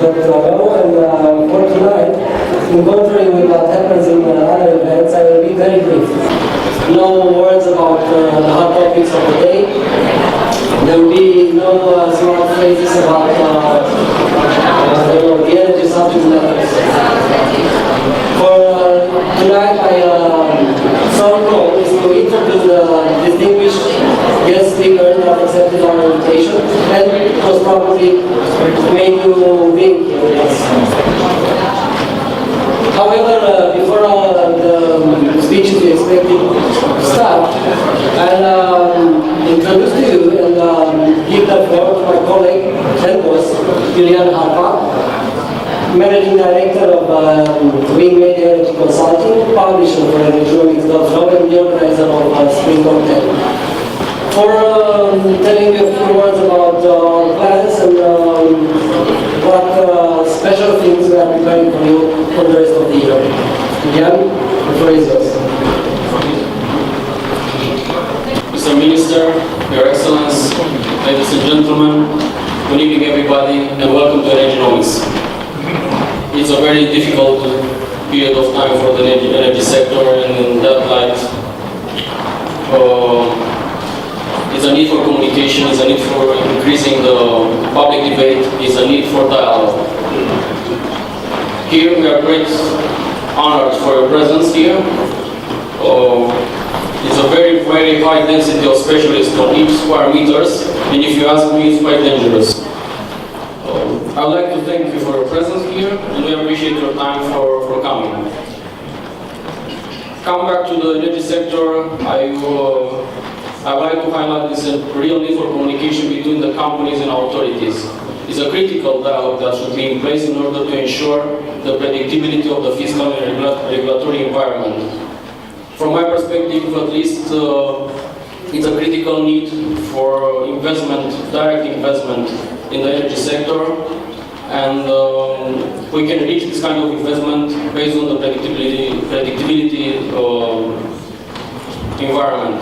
And for tonight, in contrary with what happens in other events, I will be very brief. No words about the hot topics of the day. There will be no smart phrases about the energy subject matters. For tonight, my sole goal is to introduce the distinguished guest speakers that accepted our invitation, and most probably make you think with us. However, before the speeches we expected to start, I'll introduce to you and give the floor to my colleague and boss, Julian Harpa, Managing Director of Wing Media Energy Consulting, publisher for Energonomics.ro, and the organizer of Spring Content. For telling you a few words about our plans and what special things we are preparing for you for the rest of the year. Julian, the floor is yours. Mr. Minister, Your Excellence, ladies and gentlemen, good evening everybody and welcome to Energonomics. It's a very difficult period of time for the energy sector, and in that light, it's a need for communication, it's a need for increasing the public debate, it's a need for dialogue. Here we are great honored for your presence here. It's a very, very high density of specialists on each square meters, and if you ask me, it's quite dangerous. I would like to thank you for your presence here, and we appreciate your time for coming. Coming back to the energy sector, I would like to highlight this real need for communication between the companies and authorities. It's a critical dialogue that should be in place in order to ensure the predictability of the fiscal and regulatory environment. From my perspective, at least, it's a critical need for investment, direct investment in the energy sector, and we can reach this kind of investment based on the predictability environment.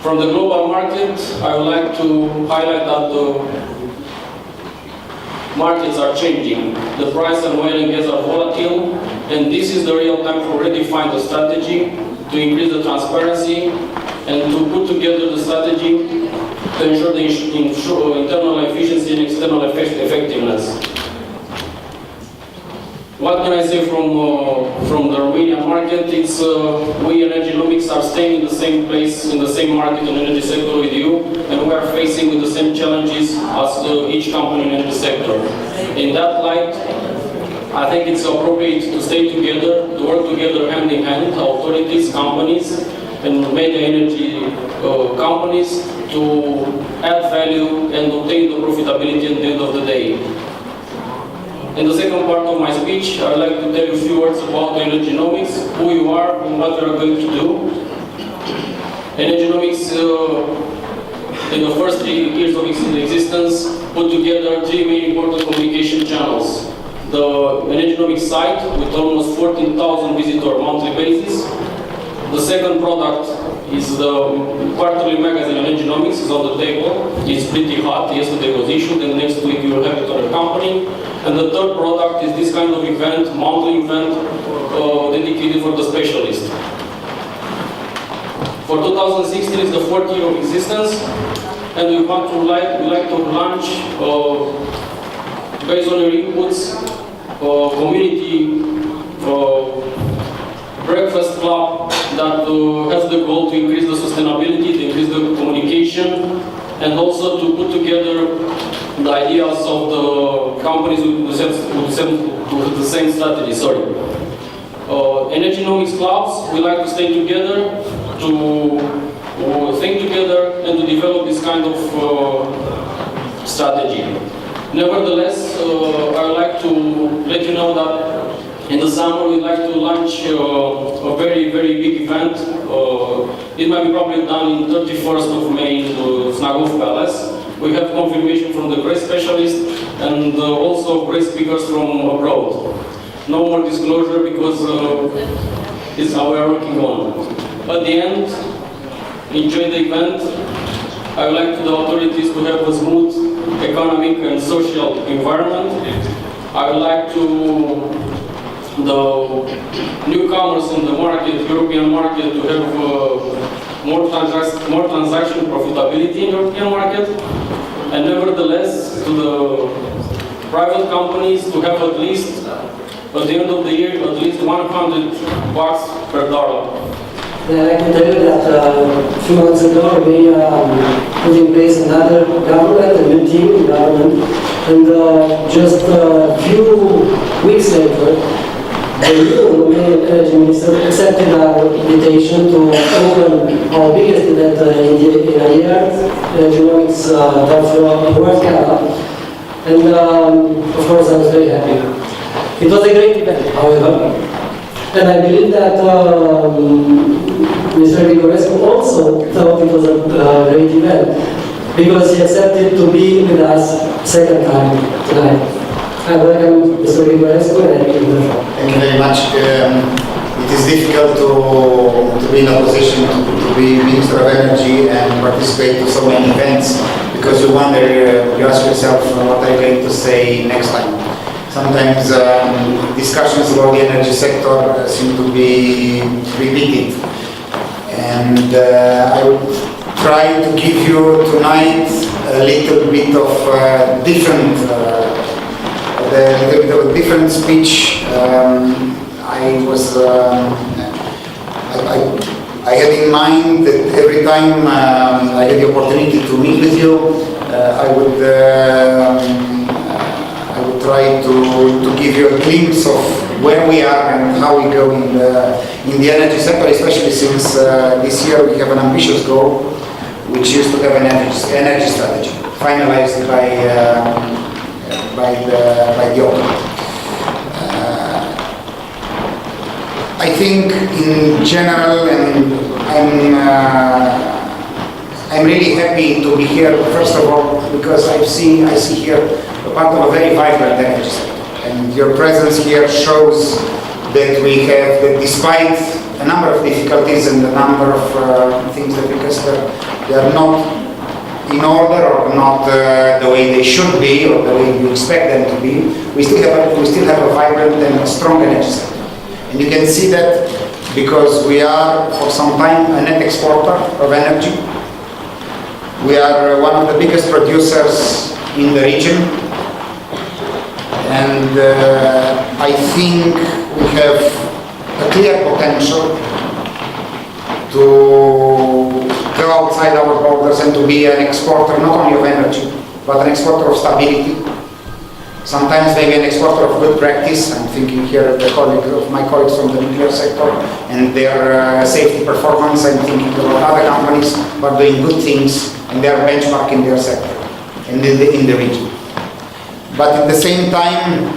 From the global market, I would like to highlight that the markets are changing. The price of oil and gas are volatile, and this is the real time for redefine the strategy, to increase the transparency, and to put together the strategy to ensure the internal efficiency and external effectiveness. What can I say from the Romanian market? It's we Energonomics are staying in the same place, in the same market and energy sector with you, and we are facing with the same challenges as each company in the energy sector. In that light, I think it's appropriate to stay together, to work together hand in hand, authorities, companies, and media energy companies, to add value and obtain the profitability at the end of the day. In the second part of my speech, I would like to tell you a few words about Energonomics, who you are and what we are going to do. Energonomics, in the first 3 years of its existence, put together 3 main important communication channels. The Energonomics site, with almost 14,000 visitors monthly basis. The second product is the quarterly magazine Energonomics, is on the table. It's pretty hot. Yesterday was issued, and next week you will have it on the company. And the third product is this kind of event, monthly event, dedicated for the specialist. For 2016 is the 4th year of existence, and we like to launch, based on your inputs, community breakfast club that has the goal to increase the sustainability, to increase the communication, and also to put together the ideas of the companies with the same strategy. Energonomics clubs, we like to stay together, to think together, and to develop this kind of strategy. Nevertheless, I would like to let you know that in the summer we'd like to launch a very, very big event. It might be probably done in 31st of May in the Snagov Palace. We have confirmation from the great specialists and also great speakers from abroad. No more disclosure because it's how we are working on. At the end, enjoy the event. I would like the authorities to have a smooth economic and social environment. I would like to the newcomers in the market, European market, to have more transaction profitability in European market, and nevertheless to the private companies to have at least at the end of the year at least $100 per dollar. And I can tell you that a few months ago we put in place another government, a new team in government, and just a few weeks later, the new Romanian Energy Minister accepted our invitation to open our biggest event in a year, Genomics World Gala. And of course I was very happy. It was a great event, however. And I believe that Mr. Grigorescu also thought it was a great event because he accepted to be with us second time tonight. I welcome Mr. Grigorescu and I give him the floor. Thank you very much. It is difficult to be in a position to be Minister of Energy and participate in so many events because you wonder, you ask yourself what are you going to say next time. Sometimes discussions about the energy sector seem to be repeated, and I will try to give you tonight a little bit of a different speech. I had in mind that every time I had the opportunity to meet with you, I would try to give you a glimpse of where we are and how we go in the energy sector, especially since this year we have an ambitious goal, which is to have an energy strategy finalized by the autumn. I think in general, and I'm really happy to be here, first of all, because I see here a part of a very vibrant energy sector. And your presence here shows that we have, that despite a number of difficulties and a number of things that we consider, they are not in order or not the way they should be or the way we expect them to be. We still have a vibrant and strong energy sector. And you can see that because we are, for some time, a net exporter of energy. We are one of the biggest producers in the region, and I think we have a clear potential to go outside our borders and to be an exporter not only of energy, but an exporter of stability. Sometimes maybe an exporter of good practice. I'm thinking here of my colleagues from the nuclear sector and their safety performance. I'm thinking about other companies who are doing good things and they are benchmarking their sector and in the region. But at the same time,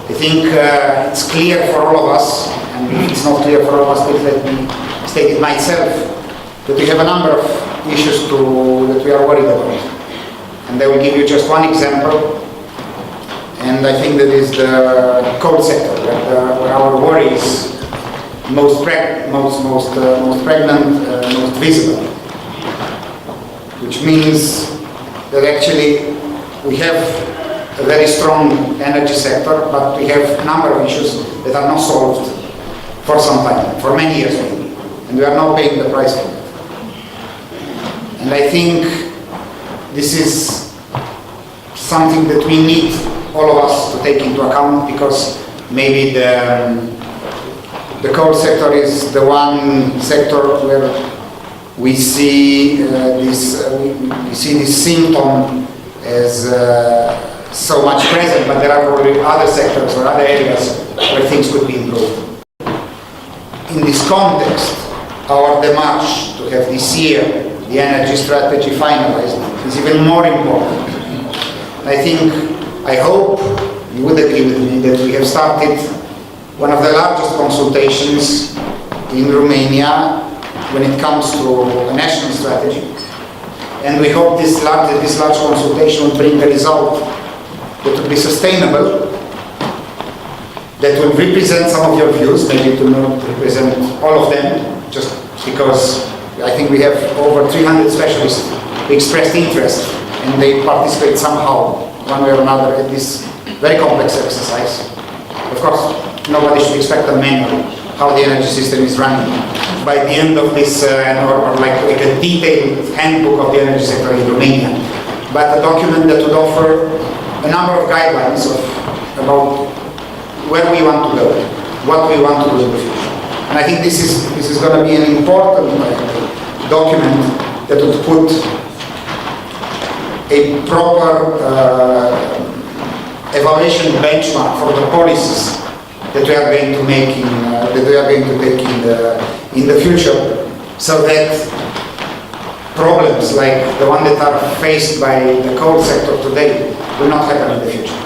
I think it's clear for all of us, and if it's not clear for all of us, please let me state it myself, that we have a number of issues that we are worried about. And I will give you just one example. And I think that is the coal sector, where our worry is most pregnant, most visible. Which means that actually we have a very strong energy sector, but we have a number of issues that are not solved for some time, for many years maybe. And we are now paying the price for it. And I think this is something that we need all of us to take into account, because maybe the coal sector is the one sector where we see this symptom as so much present, but there are probably other sectors or other areas where things could be improved. In this context, our démarche to have this year the energy strategy finalized is even more important. I hope you would agree with me that we have started one of the largest consultations in Romania when it comes to a national strategy. And we hope this large consultation will bring a result that will be sustainable, that will represent some of your views, maybe it will not represent all of them, just because I think we have over 300 specialists who expressed interest and they participate somehow, one way or another, at this very complex exercise. Of course, nobody should expect a manual how the energy system is running. By the end of this, or like a detailed handbook of the energy sector in Romania, but a document that would offer a number of guidelines about where we want to go, what we want to do in the future. And I think this is going to be an important document that would put a proper evaluation benchmark for the policies that we are going to make in the future, so that problems like the one that are faced by the coal sector today will not happen in the future.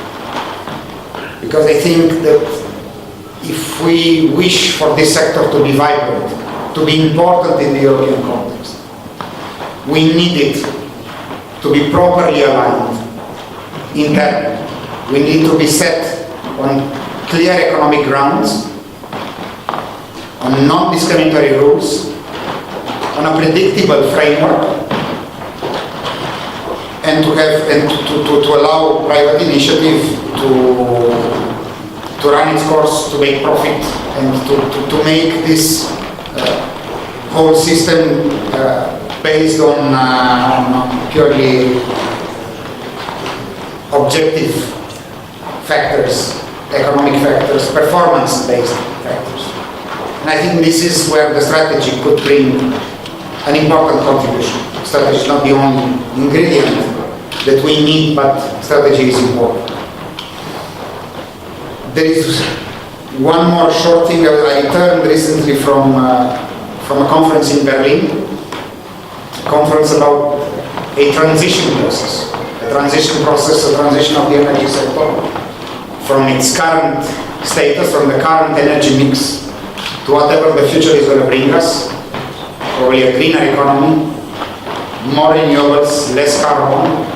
Because I think that if we wish for this sector to be vibrant, to be important in the European context, we need it to be properly aligned internally. We need to be set on clear economic grounds, on non-discriminatory rules, on a predictable framework, and to allow private initiative to run its course, to make profit, and to make this whole system based on purely objective factors, economic factors, performance-based factors. And I think this is where the strategy could bring an important contribution. Strategy is not the only ingredient that we need, but strategy is important. There is one more short thing. I returned recently from a conference in Berlin, a conference about a transition process of the energy sector from its current status, from the current energy mix, to whatever the future is going to bring us. Probably a greener economy, more renewables, less carbon.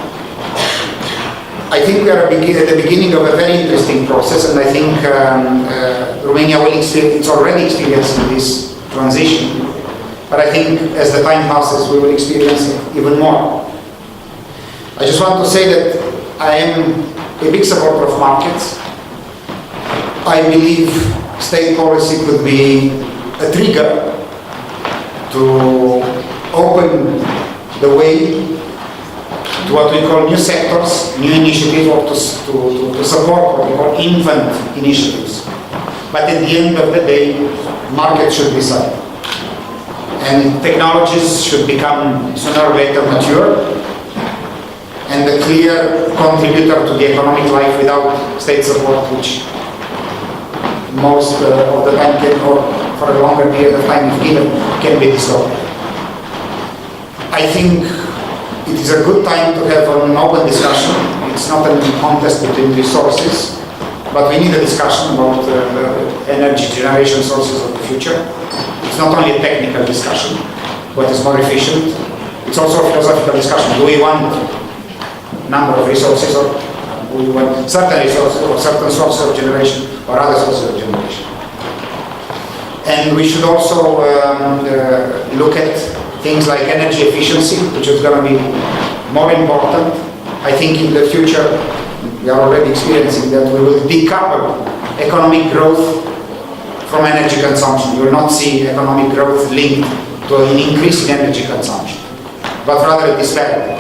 I think we are at the beginning of a very interesting process, and I think Romania it's already experiencing this transition. But I think as the time passes, we will experience it even more. I just want to say that I am a big supporter of markets. I believe state policy could be a trigger to open the way to what we call new sectors, new initiatives, or to support what we call infant initiatives. But at the end of the day, markets should decide. And technologies should become sooner or later mature and a clear contributor to the economic life without state support, which most of the time can, or for a longer period of time if given, can be distorted. I think it is a good time to have an open discussion. It's not a contest between resources, but we need a discussion about the energy generation sources of the future. It's not only a technical discussion, what is more efficient. It's also a philosophical discussion. Do we want number of resources, or do we want certain resources or certain sources of generation or other sources of generation? And we should also look at things like energy efficiency, which is going to be more important. I think in the future, we are already experiencing that we will decouple economic growth from energy consumption. You will not see economic growth linked to an increase in energy consumption, but rather a disparity.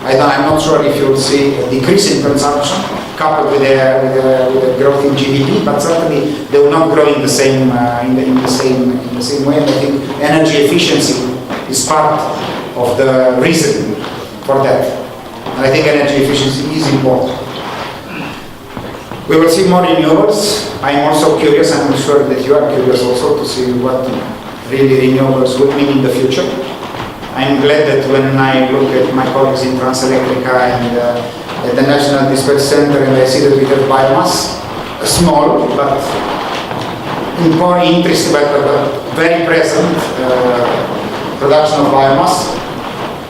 I'm not sure if you will see a decrease in consumption coupled with a growth in GDP, but certainly they will not grow in the same in the same way. And I think energy efficiency is part of the reason for that. And I think energy efficiency is important. We will see more renewables. I'm also curious, and I'm sure that you are curious also, to see what really renewables would mean in the future. I'm glad that when I look at my colleagues in Transelectrica and at the National Dispatch Center, and I see that we have biomass, a small but more interesting, but very present production of biomass.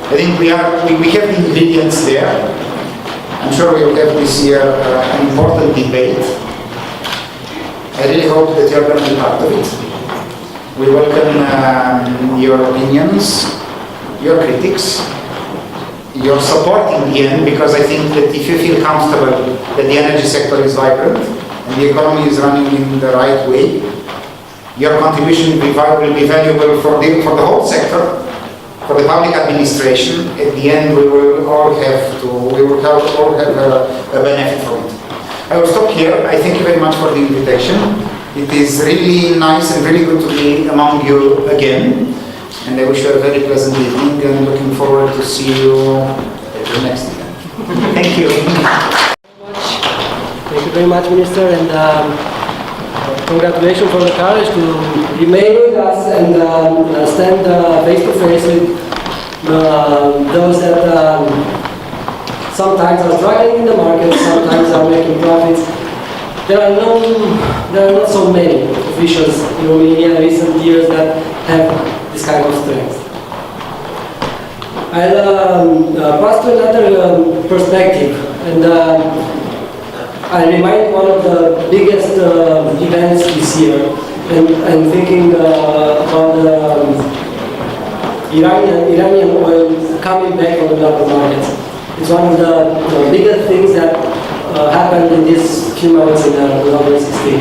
I think we have the ingredients there. I'm sure we will have this year an important debate. I really hope that you are going to be part of it. We welcome your opinions, your critics, your support in the end, because I think that if you feel comfortable that the energy sector is vibrant and the economy is running in the right way, your contribution will be valuable for the whole sector, for the public administration. At the end, we will all have a benefit from it. I will stop here. I thank you very much for the invitation. It is really nice and really good to be among you again. And I wish you a very pleasant evening and looking forward to see you at the next event. Thank you. Thank you very much, Minister, and congratulations for the courage to remain with us and stand face to face with those that sometimes are struggling in the market, sometimes are making profits. There are not so many officials in Romania in recent years that have this kind of strength. I'll pass to another perspective, and I remind one of the biggest events this year, and I'm thinking about the Iranian oil coming back on the global markets. It's one of the biggest things that happened in these few months in the global system.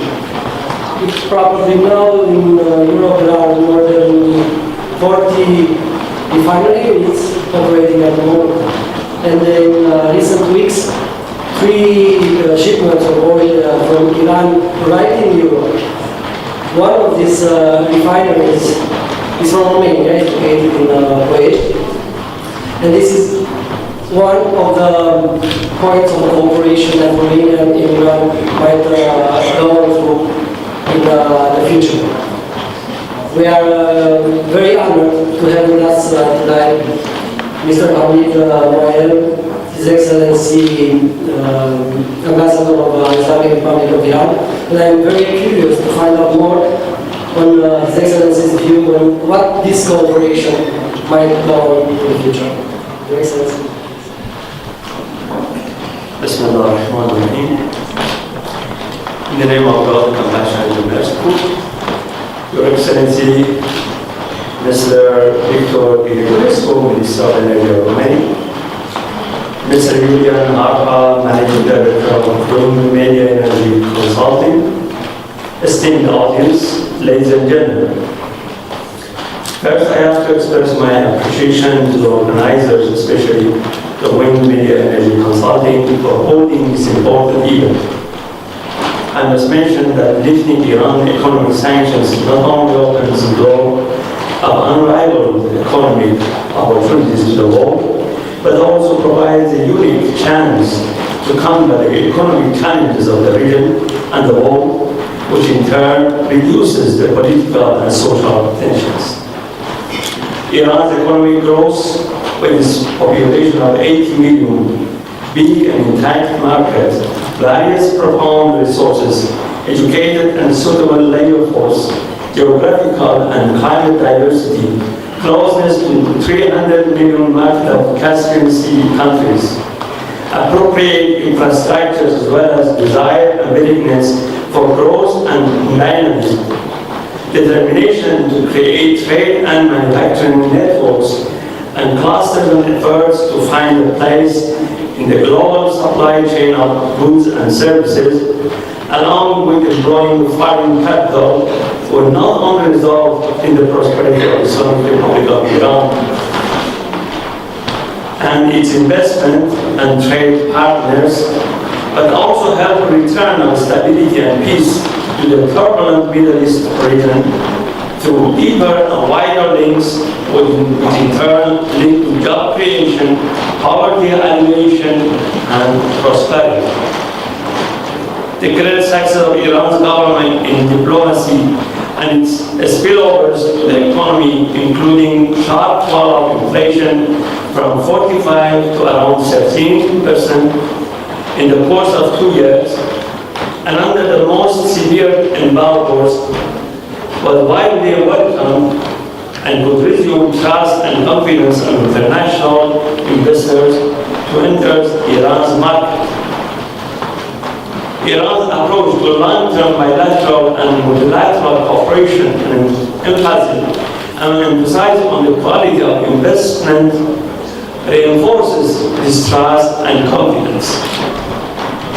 You probably know in Europe there are more than 40 refinery units operating at the moment. And in recent weeks, 3 shipments of oil from Iran arrived in Europe. One of these refineries is from Romania, it's located in Kuwait. And this is one of the points of cooperation that Romania and Iran might go through in the future. We are very honored to have with us tonight Mr. Hamid Moael, His Excellency Ambassador of the Islamic Republic of Iran, and I am very curious to find out more on His Excellency's view on what this cooperation might go in the future. Your Excellency. Bismillah ar-Rahman ar-Rahim. In the name of God, compassion and mercy. Your Excellency, Mr. Victor Irigorescu, Minister of Energy of Romania, Mr. Julian Arpa, Managing Director of Romania Energy Consulting, esteemed audience, ladies and gentlemen. First, I have to express my appreciation to the organizers, especially the Wind Media Energy Consulting, for holding this important event. I must mention that lifting Iran economic sanctions not only opens the door of unrivaled economic opportunities to the world, but also provides a unique chance to combat the economic challenges of the region and the world, which in turn reduces the political and social tensions. Iran's economic growth, with its population of 80 million, big and intact market, various profound resources, educated and suitable labor force, geographical and climate diversity, closeness to 300 million market of Caspian Sea countries, appropriate infrastructures as well as desire and willingness for growth and dynamism, determination to create trade and manufacturing networks, and clusters and efforts to find a place in the global supply chain of goods and services, along with employing foreign capital, will not only result in the prosperity of the Islamic Republic of Iran and its investment and trade partners, but also help return of stability and peace to the turbulent Middle East region through deeper and wider links, which in turn lead to job creation, poverty alleviation, and prosperity. The great success of Iran's government in diplomacy and its spillovers to the economy, including sharp fall of inflation from 45 to around 13% in the course of 2 years, and under the most severe embargoes, was widely welcomed and would resume trust and confidence of international investors to enter Iran's market. Iran's approach to long-term bilateral and multilateral cooperation and emphasis on the quality of investment reinforces distrust and confidence.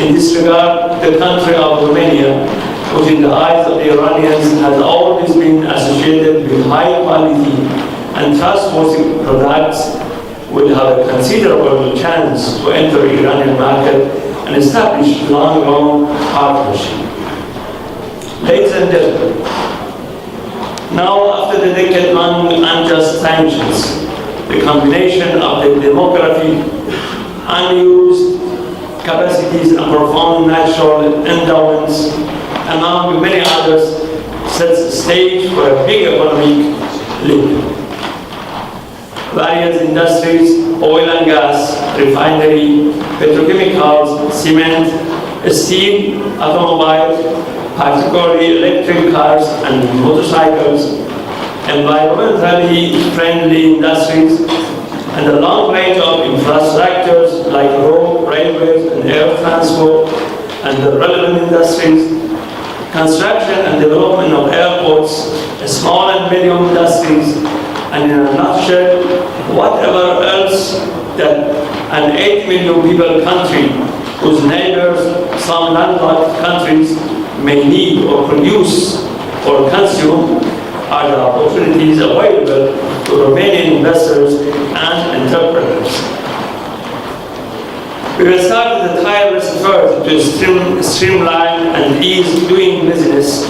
In this regard, the country of Romania, which in the eyes of the Iranians has always been associated with high quality and trustworthy products, will have a considerable chance to enter the Iranian market and establish long-term partnership. Ladies and gentlemen, now after the decade-long unjust sanctions, the combination of the demographic, unused capacities and profound natural endowments, among many others, sets the stage for a big economic leap. Various industries, oil and gas, refinery, petrochemicals, cement, steel, automobiles, particularly electric cars and motorcycles, environmentally friendly industries, and a long range of infrastructures like road, railways, and air transport, and the relevant industries, construction and development of airports, small and medium industries, and in a nutshell, whatever else that an 8 million people country whose neighbors, some landlocked countries, may need or produce or consume are the opportunities available to Romanian investors and entrepreneurs. We have started a tireless effort to streamline and ease doing business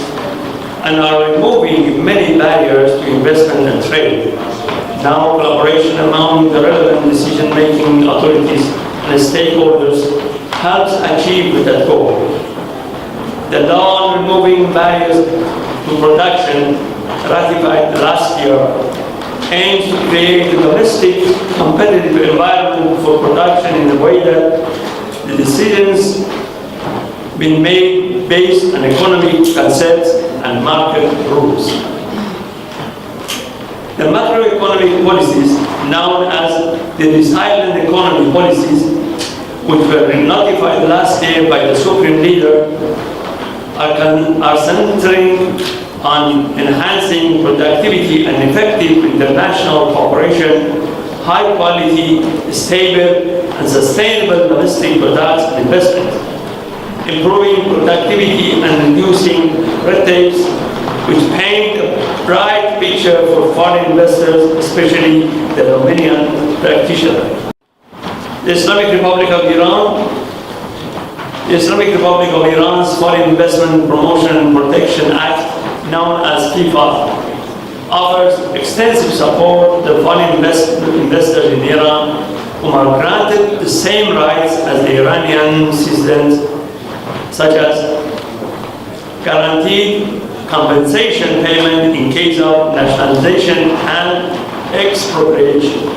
and are removing many barriers to investment and trade. Now collaboration among the relevant decision-making authorities and stakeholders helps achieve that goal. The law on removing barriers to production, ratified last year, aims to create a domestic competitive environment for production in a way that the decisions being made based on economic concepts and market rules. The macroeconomic policies, known as the resilient economy policies, which were notified last year by the Supreme Leader, are centering on enhancing productivity and effective international cooperation, high quality, stable, and sustainable domestic products and investment, improving productivity and reducing red tapes, which paint a bright picture for foreign investors, especially the Romanian practitioner. The Islamic Republic of Iran The Islamic Republic of Iran's Foreign Investment Promotion and Protection Act, known as FIFA, offers extensive support to foreign investors in Iran whom are granted the same rights as the Iranian citizens, such as guaranteed compensation payment in case of nationalization and expropriation,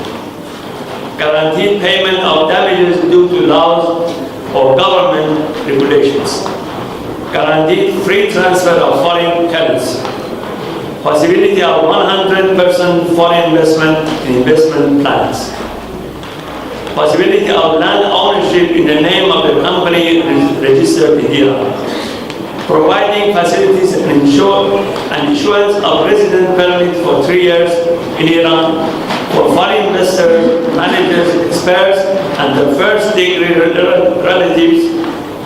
guaranteed payment of damages due to laws or government regulations, guaranteed free transfer of foreign currency, possibility of 100% foreign investment in investment plans, possibility of land ownership in the name of the company registered in Iran, providing facilities and issuance of resident permit for 3 years in Iran for foreign investors, managers, experts, and the first-degree relatives,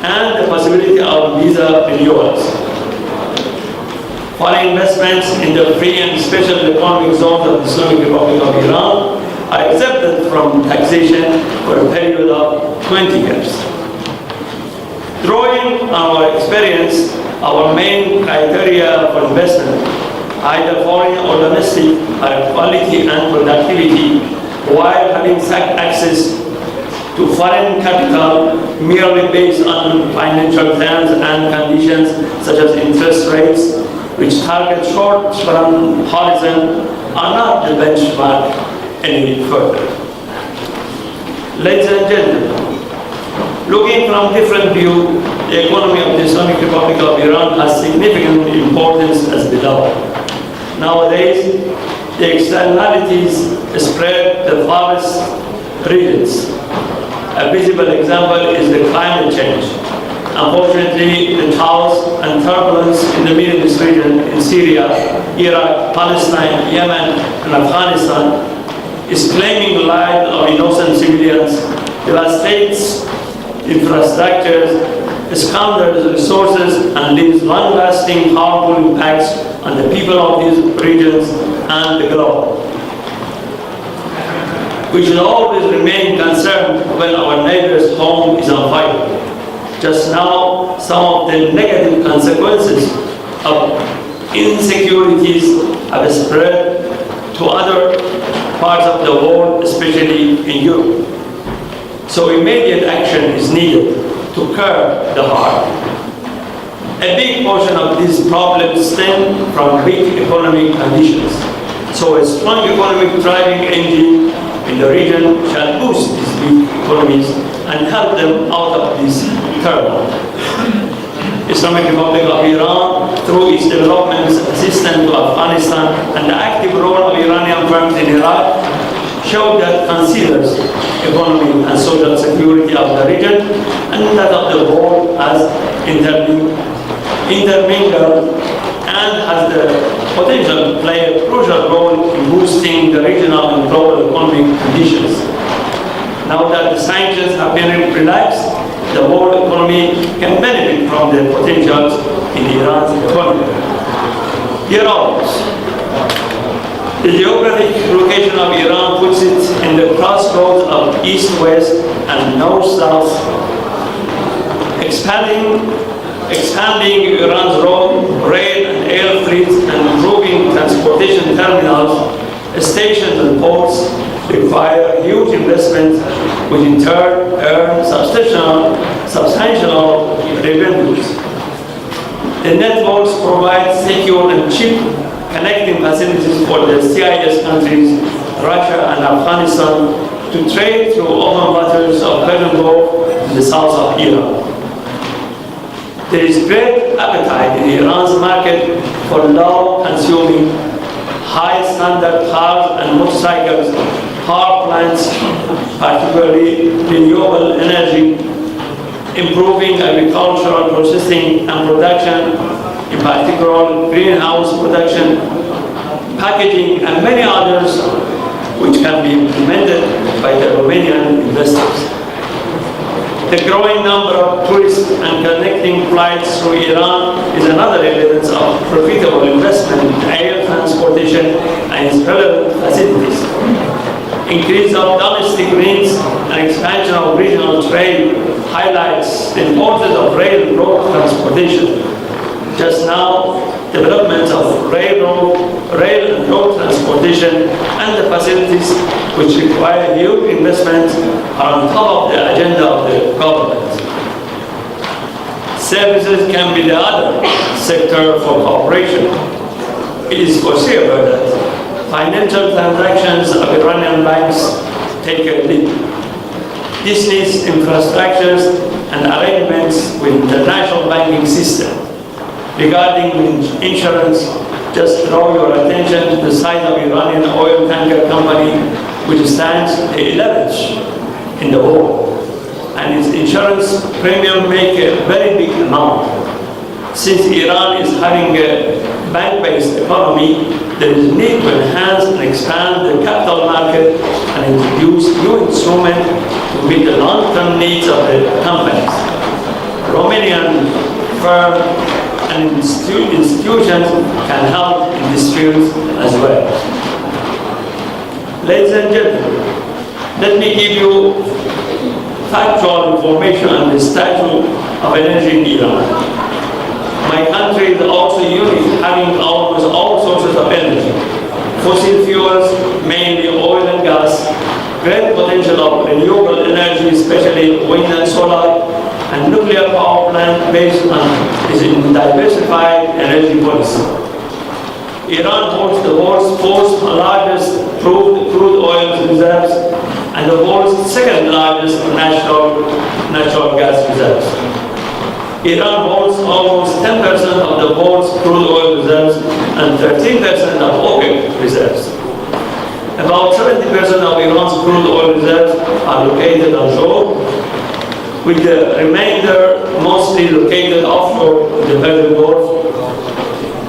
and the possibility of visa renewals. Foreign investments in the free and special economic zones of the Islamic Republic of Iran are exempted from taxation for a period of 20 years. Drawing on our experience, our main criteria for investment, either foreign or domestic, are quality and productivity, while having access to foreign capital merely based on financial terms and conditions such as interest rates, which target short-term horizon, are not the benchmark any further. Ladies and gentlemen, looking from different view, the economy of the Islamic Republic of Iran has significant importance as below. Nowadays, the externalities spread the farthest regions. A visible example is the climate change. Unfortunately, the chaos and turbulence in the Middle East region, in Syria, Iraq, Palestine, Yemen, and Afghanistan, is claiming the lives of innocent civilians, devastates infrastructures, squanders resources, and leaves long-lasting harmful impacts on the people of these regions and the globe. We should always remain concerned when our neighbor's home is on fire. Just now, some of the negative consequences of insecurities have spread to other parts of the world, especially in Europe. So immediate action is needed to curb the harm. A big portion of these problems stem from weak economic conditions. So a strong economic driving engine in the region shall boost these weak economies and help them out of this turmoil. Islamic Republic of Iran, through its development assistance to Afghanistan and the active role of Iranian firms in Iraq, showed that considers economic and social security of the region and that of the world as intermingled and has the potential to play a crucial role in boosting the regional and global economic conditions. Now that the sanctions have been relaxed, the world economy can benefit from the potentials in Iran's economy. Dear audience, the geographic location of Iran puts it in the crossroads of east-west and north-south. Expanding Iran's road, rail, and air fleets and improving transportation terminals, stations, and ports require huge investments, which in turn earn substantial revenues. The networks provide secure and cheap connecting facilities for the CIS countries, Russia and Afghanistan, to trade through open waters of Persian Gulf in the south of Iran. There is great appetite in Iran's market for low-consuming, high-standard cars and motorcycles, power plants, particularly renewable energy, improving agricultural processing and production, in particular greenhouse production, packaging, and many others which can be implemented by the Romanian investors. The growing number of tourists and connecting flights through Iran is another evidence of profitable investment in air transportation and its relevant facilities. Increase of domestic needs and expansion of regional trade highlights the importance of rail and road transportation. Just now, development of rail and road transportation and the facilities which require huge investment are on top of the agenda of the government. Services can be the other sector for cooperation. It is foreseeable that financial transactions of Iranian banks take a lead. This needs infrastructures and arrangements with international banking system. Regarding insurance, just draw your attention to the size of Iranian oil tanker company, which stands 11th in the world. And its insurance premium make a very big amount. Since Iran is having a bank-based economy, there is need to enhance and expand the capital market and introduce new instruments to meet the long-term needs of the companies. Romanian firms and institutions can help in this field as well. Ladies and gentlemen, let me give you factual information on the status of energy in Iran. My country is also unique, having almost all sources of energy. Fossil fuels, mainly oil and gas, great potential of renewable energy, especially wind and solar, and nuclear power plant based on its diversified energy policy. Iran holds the world's fourth largest crude oil reserves and the world's second largest natural gas reserves. Iran holds almost 10% of the world's crude oil reserves and 13% of OPEC reserves. About 70% of Iran's crude oil reserves are located onshore, with the remainder mostly located offshore in the Persian Gulf.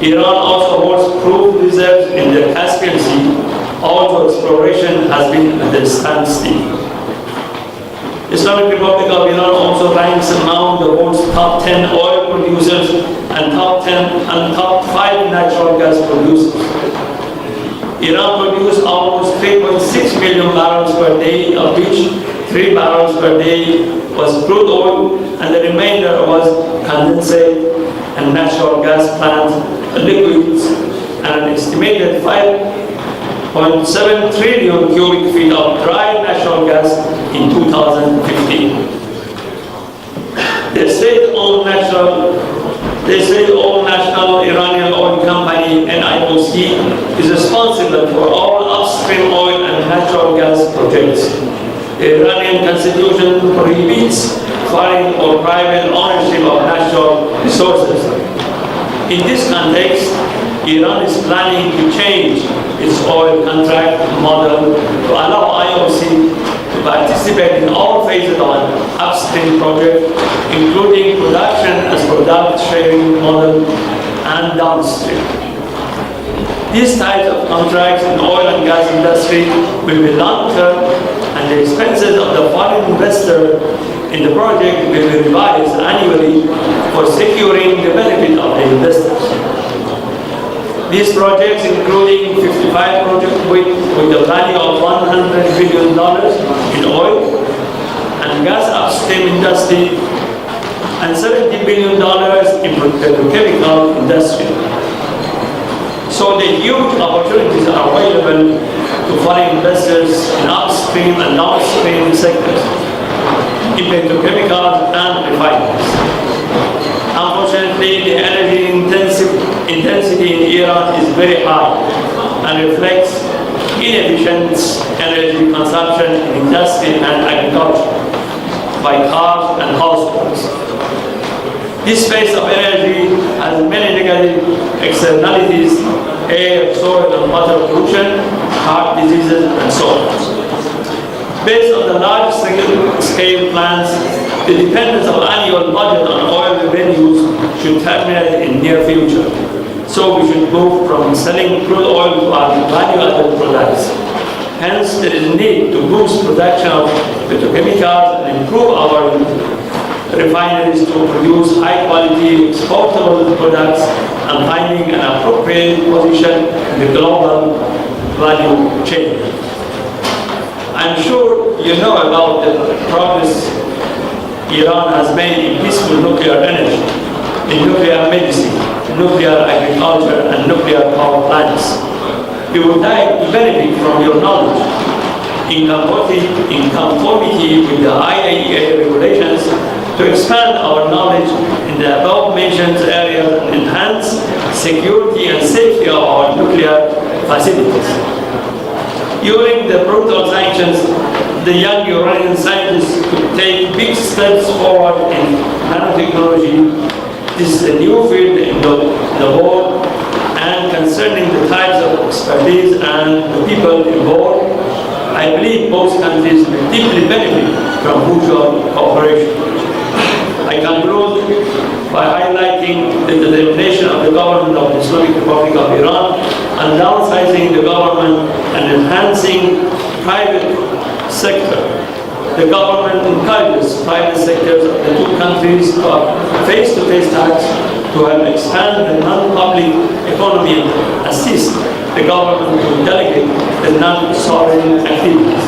Iran also holds crude reserves in the Caspian Sea, Although exploration has been at a standstill. Islamic Republic of Iran also ranks among the world's top 10 oil producers and top 5 natural gas producers. Iran produced almost 3.6 million barrels per day, of which 3 barrels per day was crude oil, and the remainder was condensate and natural gas plant liquids, and an estimated 5.7 trillion cubic feet of dry natural gas in 2015. The state-owned national Iranian oil company, NIOC, is responsible for all upstream oil and natural gas projects. The Iranian constitution prohibits foreign or private ownership of natural resources. In this context, Iran is planning to change its oil contract model to allow IOC to participate in all phases of an upstream project, including production as product sharing model and downstream. These types of contracts in oil and gas industry will be long-term, and the expenses of the foreign investor in the project will be revised annually for securing the benefit of the investors. These projects, including 55 projects with a value of $100 billion in oil and gas upstream industry, and $70 billion in petrochemical industry. So the huge opportunities are available to foreign investors in upstream and downstream sectors, in petrochemicals and refineries. Unfortunately, the energy intensity in Iran is very high and reflects inefficient energy consumption in industry and agriculture by cars and households. This phase of energy has many negative externalities: air, soil, and water pollution, heart diseases, and so on. Based on the large-scale plans, the dependence of annual budget on oil revenues should terminate in near future. So we should move from selling crude oil to our value-added products. Hence, there is a need to boost production of petrochemicals and improve our refineries to produce high-quality, exportable products and finding an appropriate position in the global value chain. I'm sure you know about the progress Iran has made in peaceful nuclear energy, in nuclear medicine, nuclear agriculture, and nuclear power plants. We would like to benefit from your knowledge in conformity with the IAEA regulations to expand our knowledge in the above-mentioned areas and enhance security and safety of our nuclear facilities. During the brutal sanctions, the young Iranian scientists could take big steps forward in nanotechnology. This is a new field in the world, and concerning the types of expertise and the people involved, I believe both countries will deeply benefit from mutual cooperation. I conclude by highlighting the determination of the government of the Islamic Republic of Iran and downsizing the government and enhancing private sector. The government encourages private sectors of the two countries to have face-to-face talks to help expand the non-public economy and assist the government to delegate the non-sovereign activities.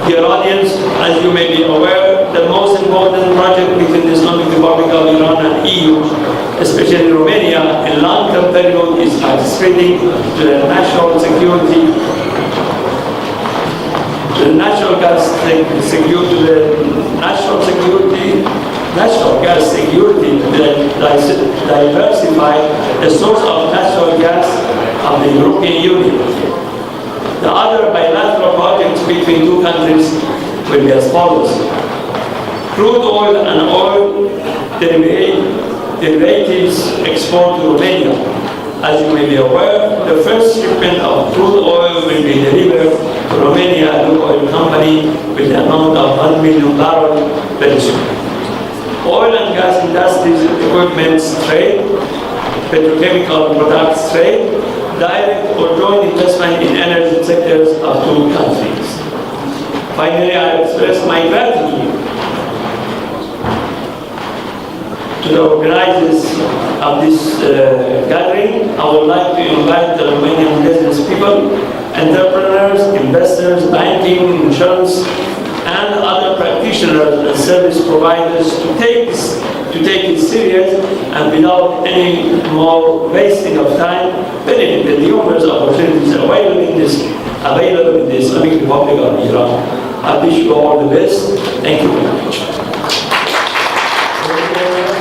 Dear audience, as you may be aware, the most important project between the Islamic Republic of Iran and EU, especially Romania, in long-term period is participating to the national security, natural gas security to diversify the source of natural gas of the European Union. The other bilateral projects between two countries will be as follows. Crude oil and oil derivatives export to Romania. As you may be aware, the first shipment of crude oil will be delivered to Romania Oil Company with the amount of 1 million barrels very soon. Oil and gas industries, equipment trade, petrochemical products trade, direct or joint investment in energy sectors of two countries. Finally, I express my gratitude to the organizers of this gathering. I would like to invite the Romanian business people, entrepreneurs, investors, banking, insurance, and other practitioners and service providers to take it serious and without any more wasting of time, benefit the numerous opportunities available in this Islamic Republic of Iran. I wish you all the best. Thank you very much.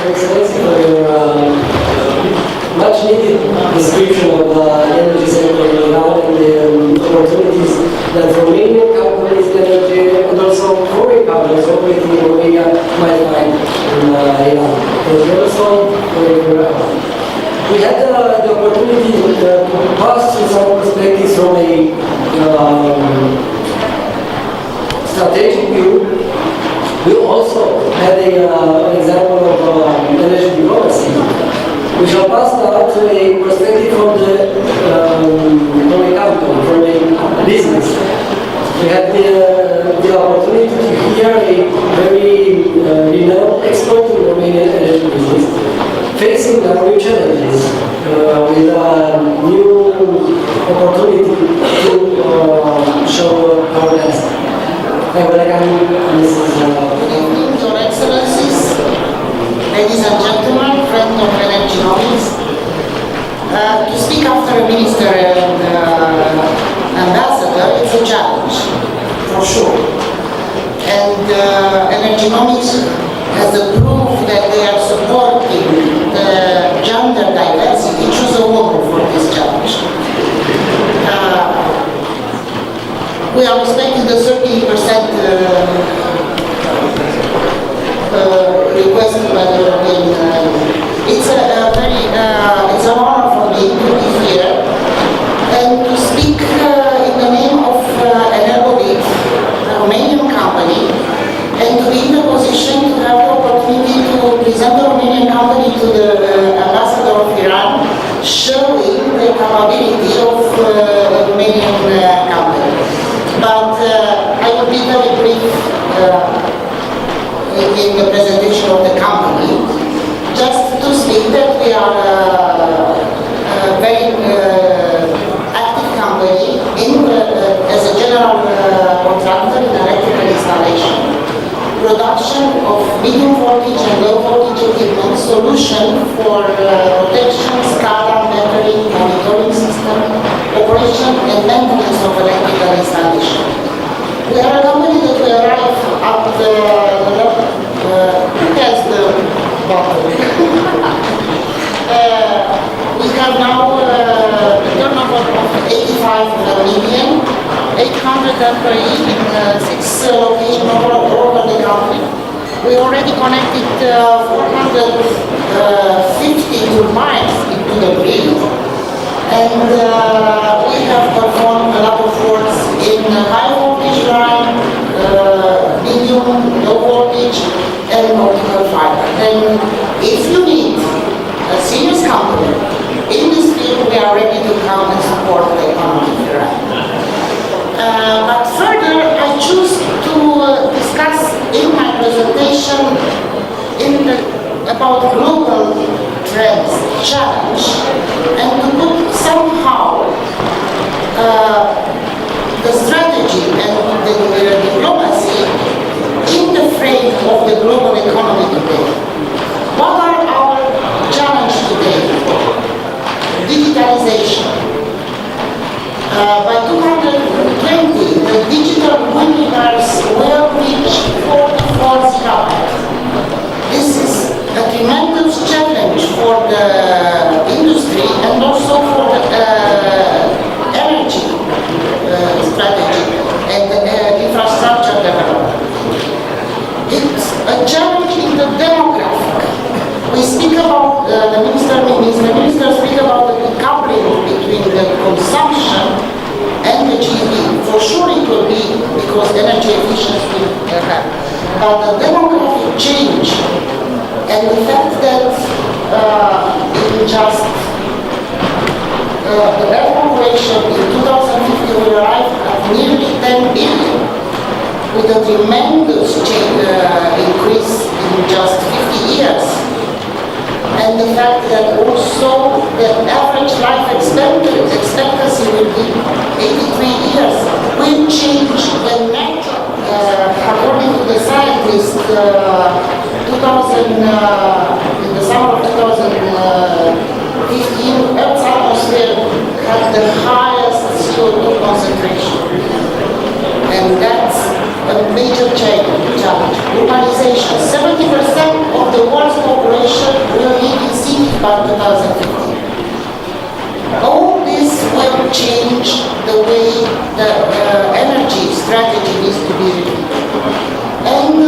Excellency, for your much needed description of the energy sector in Iran and the opportunities that Romanian companies, energy, and also foreign companies operating in Romania might find in Iran. Thank you also for your We had the opportunity to pass through some perspectives from a strategic view. We also had an example of energy diplomacy. We shall pass now to a perspective from a company, from a business. We had the opportunity to hear a very renowned expert in Romanian energy business facing the new challenges with a new opportunity to show our best. Good evening, Your Excellencies, ladies and gentlemen, friends of Energonomics. To speak after a minister and ambassador, it's a challenge, for sure. And Energonomics has a proof that they are supporting the gender diversity. Choose a woman for this challenge. We are respecting the 30% requested by the European. It's an honor for me to be here and to speak in the name of Energovic, a Romanian company, and to be in a position to have the opportunity to present the Romanian company to the ambassador of Iran, showing the capability of the Romanian company. But I will be very brief in the presentation of the company, just to speak that we are a very active company as a general contractor in electrical installation, production of medium voltage and low voltage equipment, solution for protection, SCADA, metering, monitoring system, operation and maintenance of electrical installation. We are a company that we arrive at the we have now a turnover of 85 million, 800 employees in 6 locations all over the country. We already connected 450 turbines into the grid. And we have performed a lot of works in high voltage line, medium, low voltage, and optical fiber. And if you need a serious company in this field, we are ready to come and support the economy here. But further, I choose to discuss in my presentation about global trends, challenge, and to put somehow the strategy and the diplomacy in the frame of the global economy today. What are our challenges today? Digitalization. By 2020, the digital universe will reach 44 zettabytes. This is a tremendous challenge for the industry and also for the energy strategy and infrastructure development. It's a challenge in the demographic. We speak about, the minister speak about the decoupling between the consumption and the GDP. For sure it will be because energy efficiency will happen. But the demographic change and the fact that in just the population in 2050 will arrive at nearly 10 billion, with a tremendous increase in just 50 years. And the fact that also the average life expectancy will be 83 years will change the net, according to the scientists, in the summer of 2015, Earth's atmosphere had the highest CO2 concentration. And that's a major challenge. Urbanization. 70% of the world's population will live in cities by 2050. All this will change the way the energy strategy needs to be reviewed. And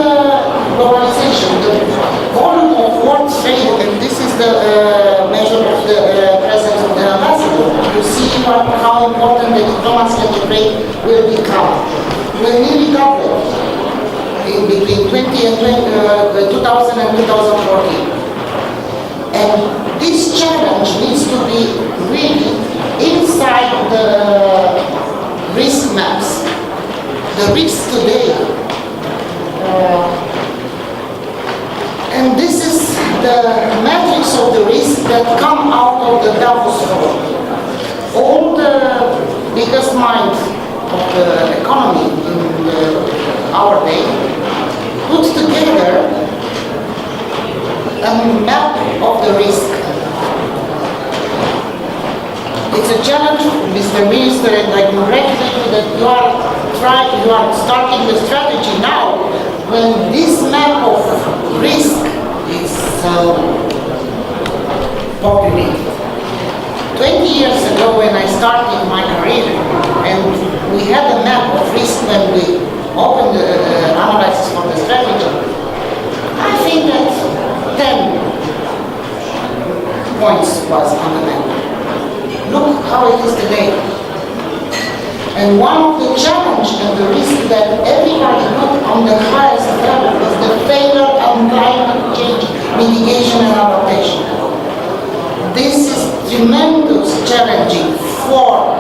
globalization, the volume of world trade, and this is the measure of the presence of the ambassador. You see how important the diplomacy and the trade will become. Will nearly double in between 2000 and 2014. And this challenge needs to be really inside the risk maps. The risks today. And this is the matrix of the risk that come out of the Davos Forum. All the biggest minds of the economy in our day put together a map of the risk. It's a challenge, Mr. Minister, and I congratulate you that you are starting the strategy now when this map of risk is populated. 20 years ago when I started my career, and we had a map of risk when we opened the analysis for the strategy, I think that 10 points was on the map. Look how it is today. And one of the challenge and the risk that everybody put on the highest level is the failure of climate change mitigation and adaptation. This is tremendous challenging for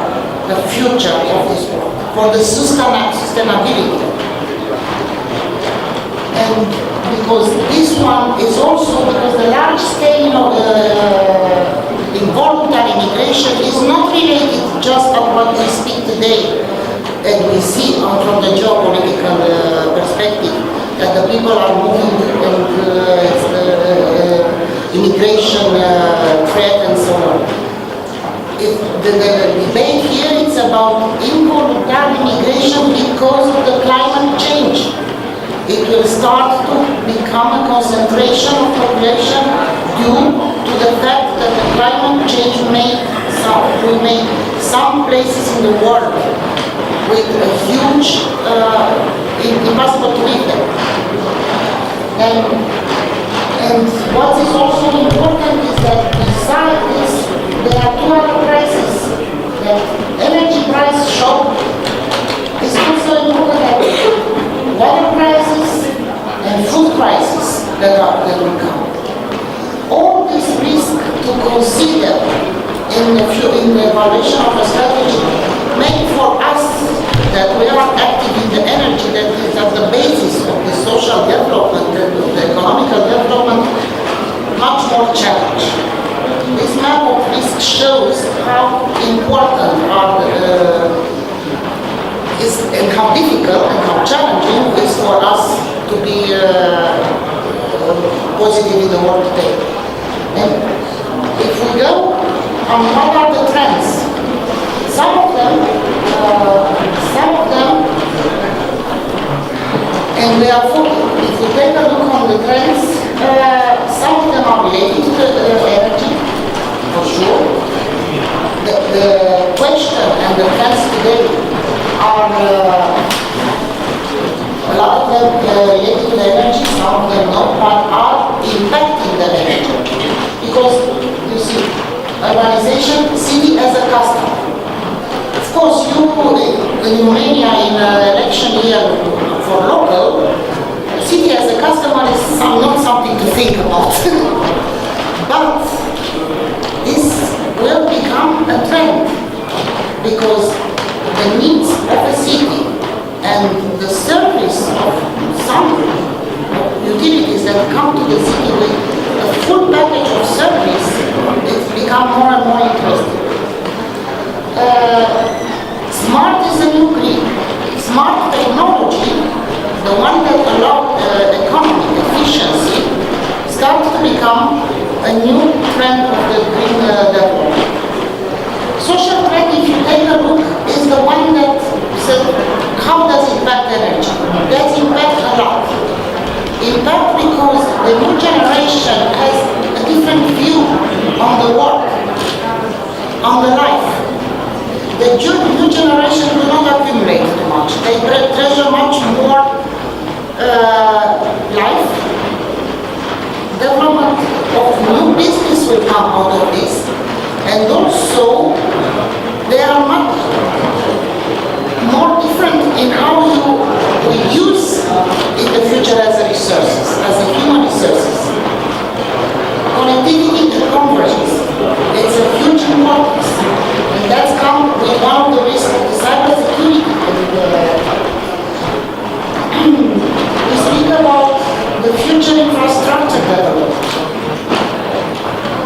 the future of this world, for the sustainability. And because this one is also because the large scale of involuntary migration is not related just on what we speak today, and we see from the geopolitical perspective that the people are moving and immigration threat and so on. The debate here is about involuntary migration because of the climate change. It will start to become a concentration of population due to the fact that the climate change will make some places in the world with a huge, impossible to live there. And what is also important is that besides this, there are two other crises. The energy price shock is also important, that water crisis and food crisis that will come. All these risks to consider in the evaluation of a strategy make for us that we are active in the energy that is at the basis of the social development and of the economical development much more challenge. This map of risk shows how important and how difficult and how challenging it is for us to be positive in the world today. And if we go on what are the trends, some of them, and they are full. If we take a look on the trends, some of them are related to energy, for sure. The question and the trends today are a lot of them related to the energy, some of them not, but are impacting the energy. Because, you see, urbanization, city as a customer. Of course, you in Romania, in election year for local, city as a customer is not something to think about. But this will become a trend. because the needs of a city and the service of some utilities that come to the city with a full package of service, it's become more and more interesting. Smart is the new green. Smart technology, the one that allows economic efficiency, starts to become a new trend of the green development. Social trend, if you take a look, is the one that says, how does it impact energy? Does impact a lot. Impact because the new generation has a different view on the work, on the life. The new generation do not accumulate too much. They treasure much more life. Development of new business will come out of this. And also, they are much more different in how you will use in the future as a resources, as a human resources. Connectivity and convergence, it's a huge importance. And that's come with one of the risks of the cybersecurity. We speak about the future infrastructure development.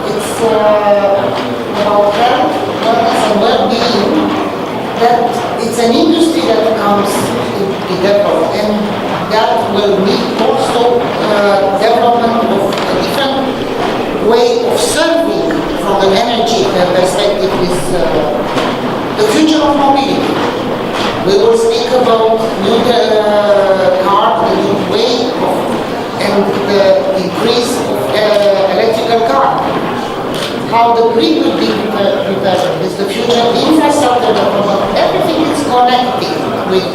It's about health, wellness, and well-being. That it's an industry that comes to be developed, and that will need also development of a different way of serving from the energy perspective is the future of mobility. We will speak about new car, the new way of, and the increase of electrical car. How the grid will be prepared is the future infrastructure development. Everything is connected with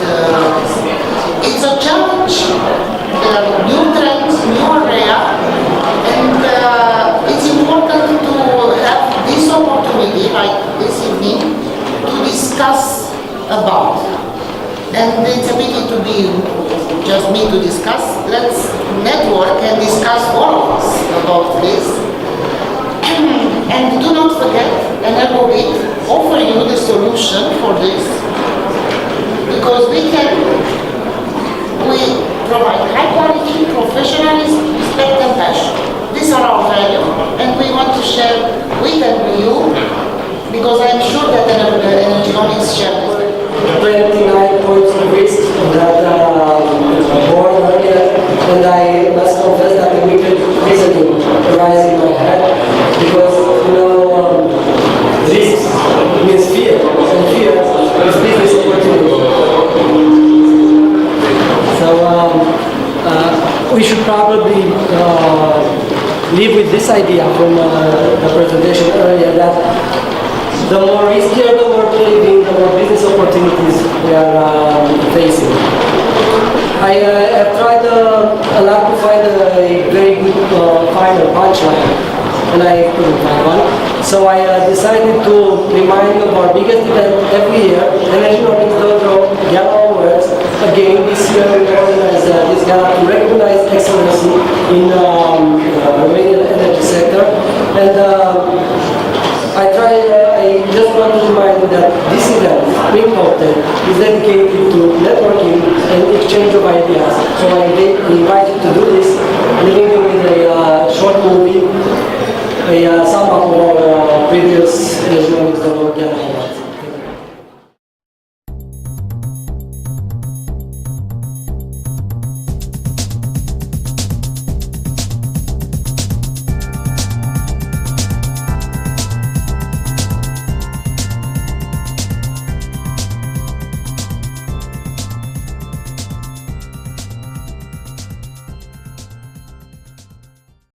it's a challenge. There are new trends, new area, and it's important to have this opportunity, like this evening, to discuss about. And it's a pity to be just me to discuss. Let's network and discuss all of us about this. And do not forget, Energobit offer you the solution for this, because we provide high quality, professionalism, respect and passion. These are our values, and we want to share with you, because I am sure that Energonomics share this. 29 points of risk that board earlier, and I must confess that the wicked reasoning arises in my head, because risk means fear, and fear is business opportunity. So we should probably live with this idea from the presentation earlier, that the more riskier the work we're living, the more business opportunities we are facing. I have tried a lot to find a very good final punchline, and I couldn't find one. So I decided to remind you of our biggest event every year, Energonomics Gala Awards. Again, this year we organize this gala to recognize excellency in the Romanian energy sector. And I just want to remind you that this event, Green Cocktail, is dedicated to networking and exchange of ideas. So I invite you to do this, leaving you with a short movie, a sum up of our previous Energonomics Gala.